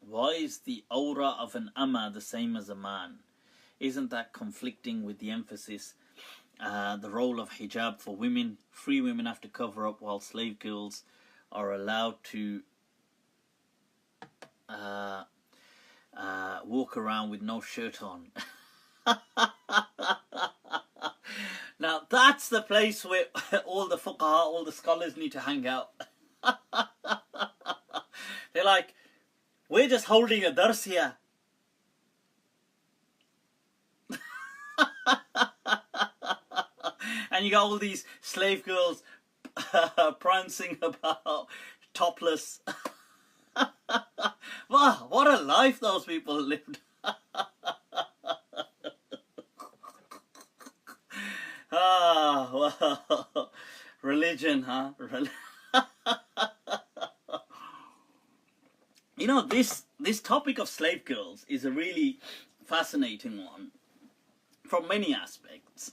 Why is the awrah of an amma the same as a man? Isn't that conflicting with the emphasis, the role of hijab for women? Free women have to cover up while slave girls are allowed to walk around with no shirt on. Now that's the place where all the fuqaha, all the scholars need to hang out. They're like, we're just holding a dars here. And you got all these slave girls prancing about topless. Wow, what a life those people lived. Ah, well, religion, huh? You know, this topic of slave girls is a really fascinating one from many aspects.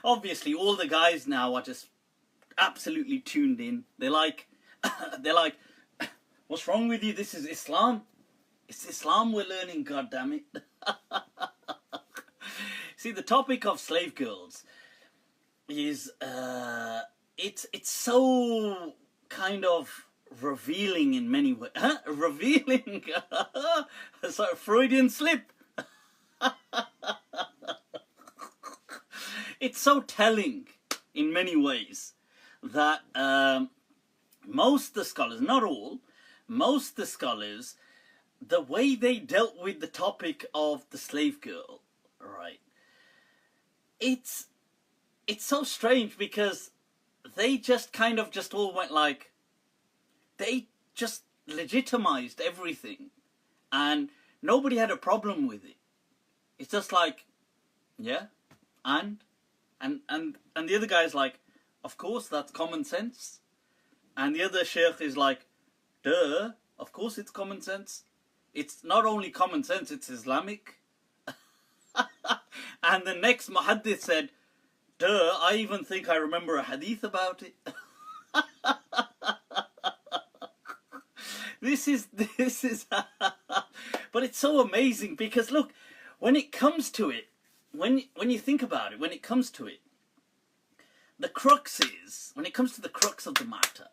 Obviously, all the guys now are just absolutely tuned in. They're like, what's wrong with you? This is Islam. It's Islam we're learning, goddammit. See, the topic of slave girls is, it's so kind of revealing in many ways. Huh? Revealing? Sorry, Freudian slip. It's so telling in many ways that most of the scholars, not all, most of the scholars, the way they dealt with the topic of the slave girl, right, it's so strange because they just kind of just all went like, they just legitimized everything and nobody had a problem with it. It's just like, yeah, and the other guy's like, of course, that's common sense. And the other sheikh is like, duh, of course it's common sense. It's not only common sense, it's Islamic. And the next muhaddith said, duh, I even think I remember a hadith about it. This is, but it's so amazing because look, when it comes to it, when you think about it, when it comes to it, the crux is, when it comes to the crux of the matter,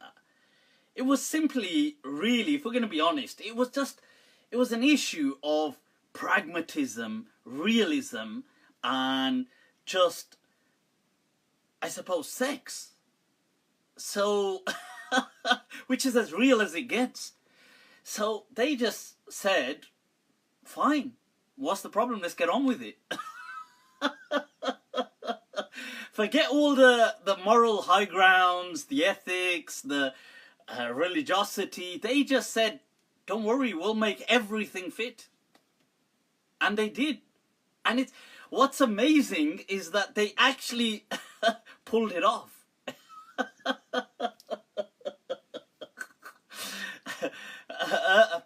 it was simply, really, if we're going to be honest, it was an issue of pragmatism, realism, and just, I suppose, sex. So, which is as real as it gets. So they just said, fine, what's the problem? Let's get on with it. Forget all the moral high grounds, the ethics, the religiosity. They just said, don't worry, we'll make everything fit. And they did. And what's amazing is that they actually pulled it off.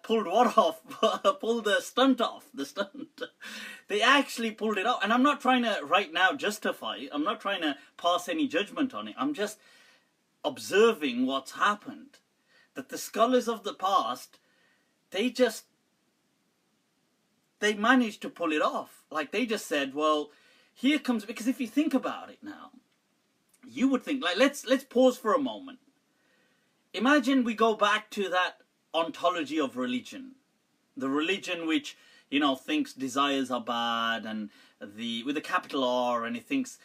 Pulled what off? Pulled the stunt off. The stunt. They actually pulled it off. And I'm not trying to right now justify it. I'm not trying to pass any judgment on it. I'm just observing what's happened. That the scholars of the past, they managed to pull it off. Like they just said, well, here comes, because if you think about it now, you would think, like, let's pause for a moment. Imagine we go back to that ontology of religion. The religion which, you know, thinks desires are bad, and with a capital R, and it thinks,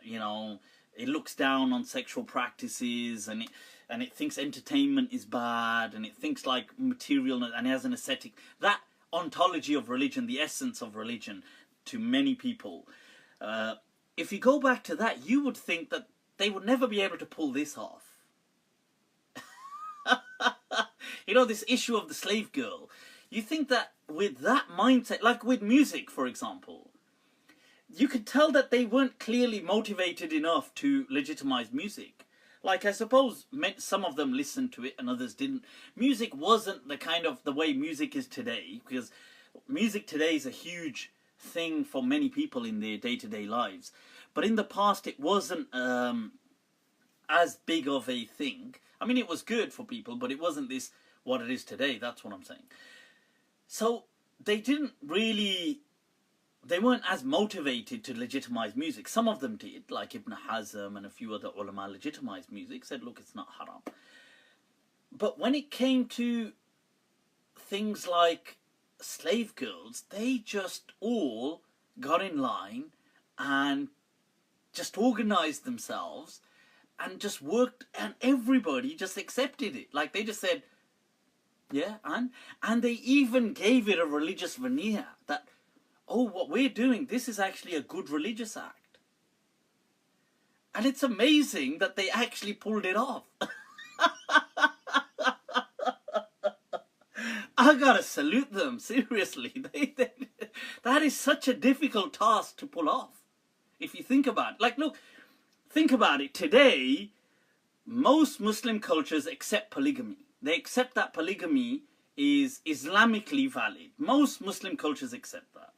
you know, it looks down on sexual practices, and it thinks entertainment is bad, and it thinks like material, and it has an ascetic. That ontology of religion, the essence of religion to many people, if you go back to that, you would think that they would never be able to pull this off. You know, this issue of the slave girl, you think that with that mindset, like with music, for example, you could tell that they weren't clearly motivated enough to legitimize music. Like, I suppose some of them listened to it and others didn't. Music wasn't the kind of the way music is today, because music today is a huge thing for many people in their day-to-day lives. But in the past, it wasn't as big of a thing. I mean, it was good for people, but it wasn't this what it is today. That's what I'm saying. So they weren't as motivated to legitimize music. Some of them did, like Ibn Hazm and a few other ulama legitimized music, said, look, it's not haram. But when it came to things like slave girls, they just all got in line and just organized themselves and just worked, and everybody just accepted it. Like, they just said, yeah, and they even gave it a religious veneer, that, oh, what we're doing, this is actually a good religious act. And it's amazing that they actually pulled it off. I gotta salute them, seriously. That is such a difficult task to pull off. If you think about it. Like, look, think about it. Today, most Muslim cultures accept polygamy. They accept that polygamy is Islamically valid. Most Muslim cultures accept that.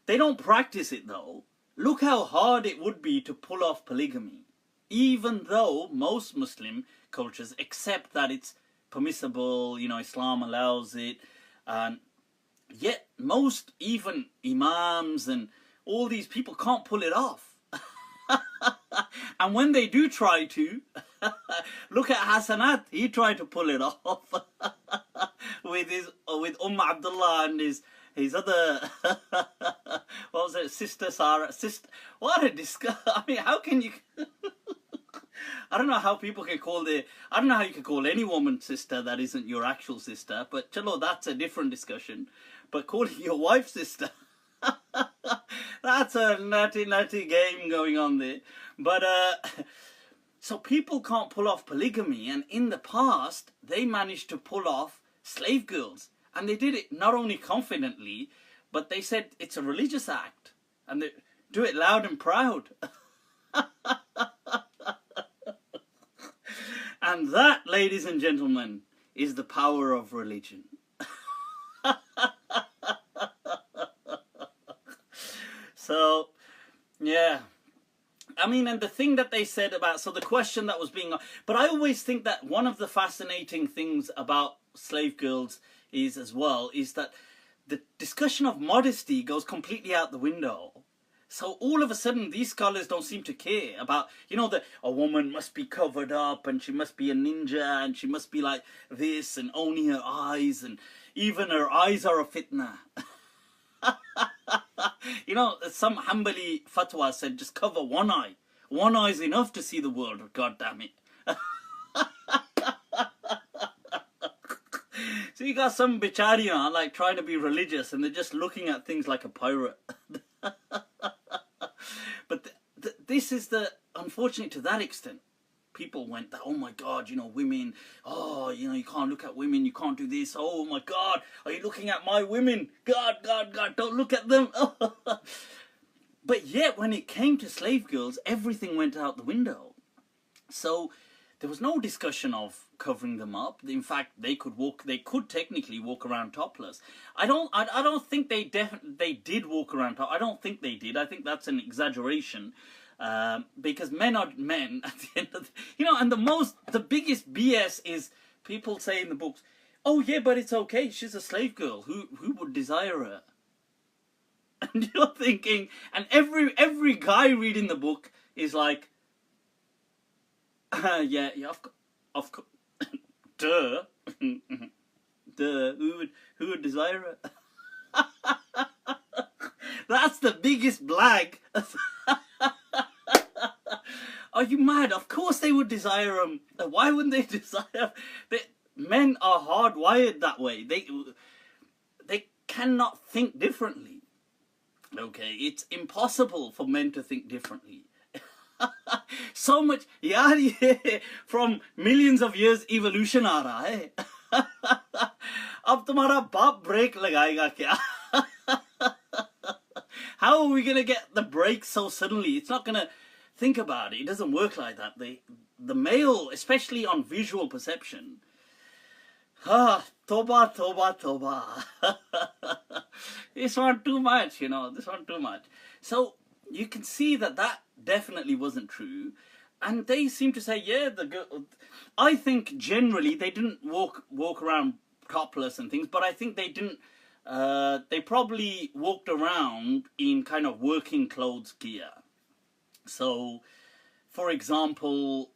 They don't practice it, though. Look how hard it would be to pull off polygamy. Even though most Muslim cultures accept that it's permissible, you know, Islam allows it, and yet most, even imams and all these people, can't pull it off. And when they do try to, look at Hasanat, he tried to pull it off with Abdullah and his other what was it, sister Sarah, what a disgust. I mean, how can you I don't know how people can call I don't know how you can call any woman sister that isn't your actual sister, but chalo, that's a different discussion. But calling your wife sister, that's a nutty game going on there. But so people can't pull off polygamy, and in the past they managed to pull off slave girls, and they did it not only confidently, but they said it's a religious act, and they do it loud and proud. And that, ladies and gentlemen, is the power of religion. So, yeah. I mean, and the thing that they said about, so the question that was being, but I always think that one of the fascinating things about slave girls is that the discussion of modesty goes completely out the window. So all of a sudden, these scholars don't seem to care about, you know, that a woman must be covered up and she must be a ninja and she must be like this and only her eyes, and even her eyes are a fitna. You know, some Hanbali fatwa said just cover one eye. One eye is enough to see the world, God damn it. So you got some bichariya like trying to be religious and they're just looking at things like a pirate. But this is unfortunately, to that extent, people went that, oh my God, you know, women, oh, you know, you can't look at women, you can't do this, oh my God, are you looking at my women? God, don't look at them. But yet, when it came to slave girls, everything went out the window. So there was no discussion of covering them up. In fact, they could technically walk around topless. I don't think they did walk around topless. I don't think they did. I think that's an exaggeration. Because men are men at the end of you know, and the biggest BS is people say in the books, oh yeah, but it's okay, she's a slave girl, who would desire her? And you're thinking, and every guy reading the book is like, yeah, of course, duh, who would desire her? That's the biggest blag. Are you mad? Of course they would desire them. Why wouldn't they desire? Men are hardwired that way. They cannot think differently. Okay, it's impossible for men to think differently. So much, yeah, from millions of years evolution आ रहा है. अब तुम्हारा बाप break लगाएगा क्या? How are we going to get the break so suddenly? It's not going to, think about it. It doesn't work like that. The male, especially on visual perception, toba. This one too much, you know, this one too much. So you can see that definitely wasn't true. and they seem to say, yeah, the girl. I think generally they didn't walk around topless and things, but I think they didn't. They probably walked around in kind of working clothes gear. So, for example,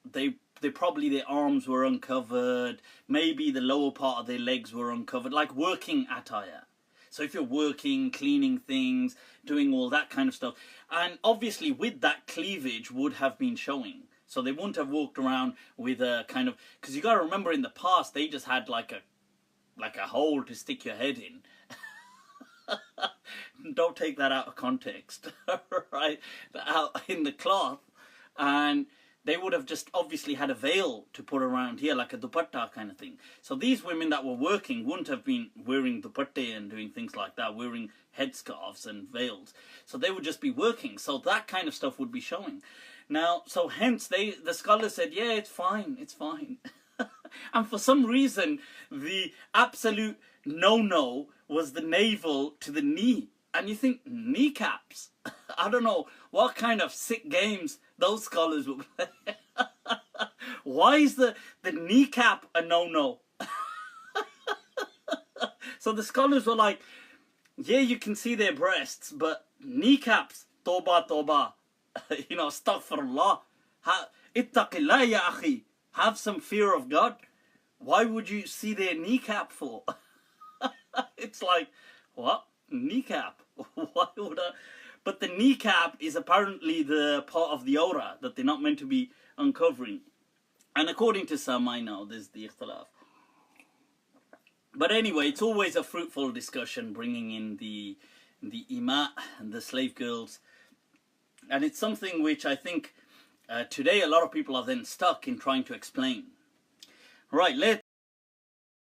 they probably, their arms were uncovered. Maybe the lower part of their legs were uncovered, like working attire. So if you're working, cleaning things, doing all that kind of stuff, and obviously with that, cleavage would have been showing. So they wouldn't have walked around with a kind of, because you got to remember in the past they just had like a hole to stick your head in. Don't take that out of context, right? Out in the cloth, and they would have just obviously had a veil to put around here, like a dupatta kind of thing. So these women that were working wouldn't have been wearing dupatte and doing things like that, wearing headscarves and veils. So they would just be working. So that kind of stuff would be showing. Now, so hence the scholars said, yeah, it's fine, it's fine. And for some reason, the absolute no-no was the navel to the knee. And you think, kneecaps? I don't know what kind of sick games those scholars will play. Why is the kneecap a no-no? So the scholars were like, yeah, you can see their breasts, but kneecaps, toba toba. You know, astaghfirullah. Ittaqillah ya akhi. Have some fear of God. Why would you see their kneecap for? It's like, what? Kneecap? Why would I? But the kneecap is apparently the part of the awrah that they're not meant to be uncovering. And according to some, I know, there's the ikhtilaf. But anyway, it's always a fruitful discussion bringing in the ima and the slave girls. And it's something which I think today a lot of people are then stuck in trying to explain. Right, let's